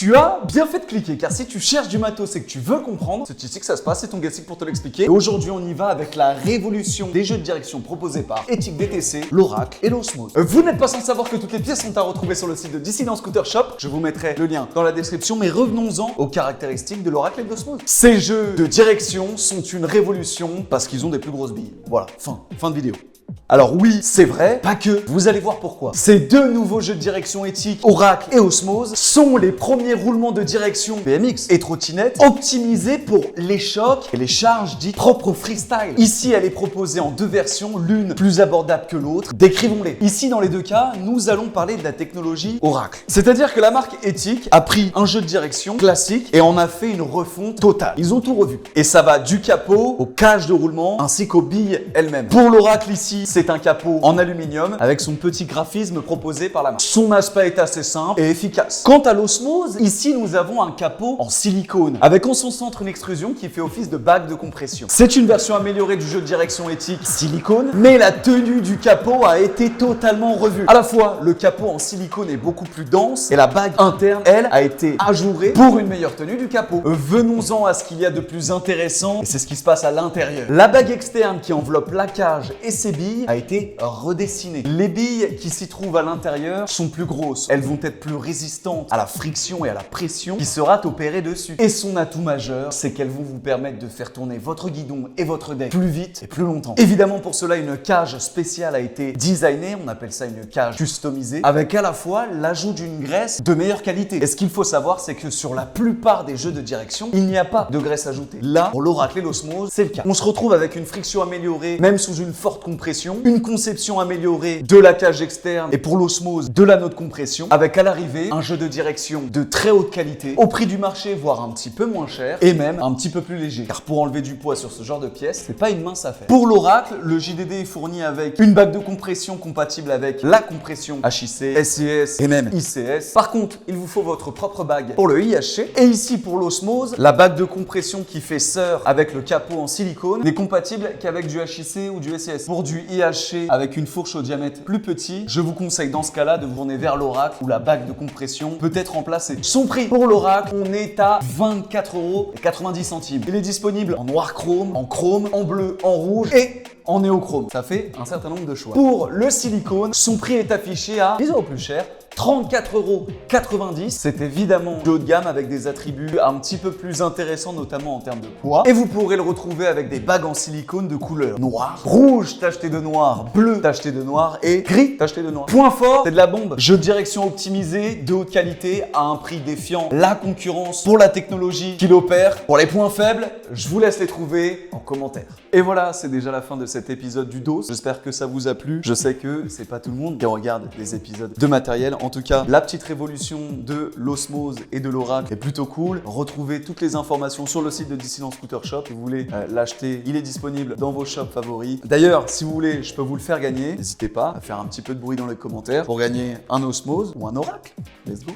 Tu as bien fait de cliquer, car si tu cherches du matos et que tu veux comprendre, c'est ici que ça se passe, c'est ton Guessing pour te l'expliquer. Et aujourd'hui, on y va avec la révolution des jeux de direction proposés par Ethic DTC, l'Oracle et l'Osmose. Vous n'êtes pas sans savoir que toutes les pièces sont à retrouver sur le site de Dissident Scooter Shop. Je vous mettrai le lien dans la description, mais revenons-en aux caractéristiques de l'Oracle et de l'Osmose. Ces jeux de direction sont une révolution parce qu'ils ont des plus grosses billes. Voilà, fin de vidéo. Alors oui, c'est vrai, pas que, vous allez voir pourquoi. Ces deux nouveaux jeux de direction Ethic, Oracle et Osmose, sont les premiers roulements de direction BMX et trottinette optimisés pour les chocs et les charges dites propres au freestyle. Ici, elle est proposée en deux versions, l'une plus abordable que l'autre. Décrivons-les. Ici, dans les deux cas, nous allons parler de la technologie Oracle. C'est-à-dire que la marque Ethic a pris un jeu de direction classique et en a fait une refonte totale. Ils ont tout revu. Et ça va du capot au cage de roulement ainsi qu'aux billes elles-mêmes. Pour l'Oracle ici, c'est un capot en aluminium avec son petit graphisme proposé par la marque. Son aspect est assez simple et efficace. Quant à l'Osmose, ici nous avons un capot en silicone avec en son centre une extrusion qui fait office de bague de compression. C'est une version améliorée du jeu de direction Ethic silicone, mais la tenue du capot a été totalement revue. À la fois, le capot en silicone est beaucoup plus dense et la bague interne, elle, a été ajourée pour une meilleure tenue du capot. Venons-en à ce qu'il y a de plus intéressant et c'est ce qui se passe à l'intérieur. La bague externe qui enveloppe la cage et ses billes a été redessinée. Les billes qui s'y trouvent à l'intérieur sont plus grosses. Elles vont être plus résistantes à la friction et à la pression qui sera opérée dessus. Et son atout majeur, c'est qu'elles vont vous permettre de faire tourner votre guidon et votre deck plus vite et plus longtemps. Évidemment, pour cela, une cage spéciale a été designée. On appelle ça une cage customisée avec à la fois l'ajout d'une graisse de meilleure qualité. Et ce qu'il faut savoir, c'est que sur la plupart des jeux de direction, il n'y a pas de graisse ajoutée. Là, pour l'Oracle et l'Osmose, c'est le cas. On se retrouve avec une friction améliorée, même sous une forte compression, une conception améliorée de la cage externe et pour l'Osmose de l'anneau de compression, avec à l'arrivée un jeu de direction de très haute qualité, au prix du marché, voire un petit peu moins cher, et même un petit peu plus léger. Car pour enlever du poids sur ce genre de pièces, c'est pas une mince affaire. Pour l'Oracle, le JDD est fourni avec une bague de compression compatible avec la compression HIC, SCS et même ICS. Par contre, il vous faut votre propre bague pour le IHC. Et ici, pour l'Osmose, la bague de compression qui fait sœur avec le capot en silicone n'est compatible qu'avec du HIC ou du SCS. Pour du IHC avec une fourche au diamètre plus petit, je vous conseille dans ce cas-là de vous tourner vers l'Oracle où la bague de compression peut être remplacée. Son prix pour l'Oracle, on est à 24,90 €. Il est disponible en noir chrome, en chrome, en bleu, en rouge et en néochrome. Ça fait un certain nombre de choix. Pour le silicone, son prix est affiché à 10 € plus cher, 34,90 €. C'est évidemment du haut de gamme avec des attributs un petit peu plus intéressants, notamment en termes de poids. Et vous pourrez le retrouver avec des bagues en silicone de couleur noir, rouge tacheté de noir, bleu tacheté de noir et gris tacheté de noir. Point fort, c'est de la bombe. Jeu de direction optimisé, de haute qualité, à un prix défiant la concurrence pour la technologie qu'il opère. Pour les points faibles, je vous laisse les trouver en commentaire. Et voilà, c'est déjà la fin de cet épisode du DOS. J'espère que ça vous a plu. Je sais que c'est pas tout le monde qui regarde des épisodes de matériel. En tout cas, la petite révolution de l'Osmose et de l'Oracle est plutôt cool. Retrouvez toutes les informations sur le site de Dissident Scooter Shop. Si vous voulez l'acheter, il est disponible dans vos shops favoris. D'ailleurs, si vous voulez, je peux vous le faire gagner. N'hésitez pas à faire un petit peu de bruit dans les commentaires pour gagner un Osmose ou un Oracle. Let's go!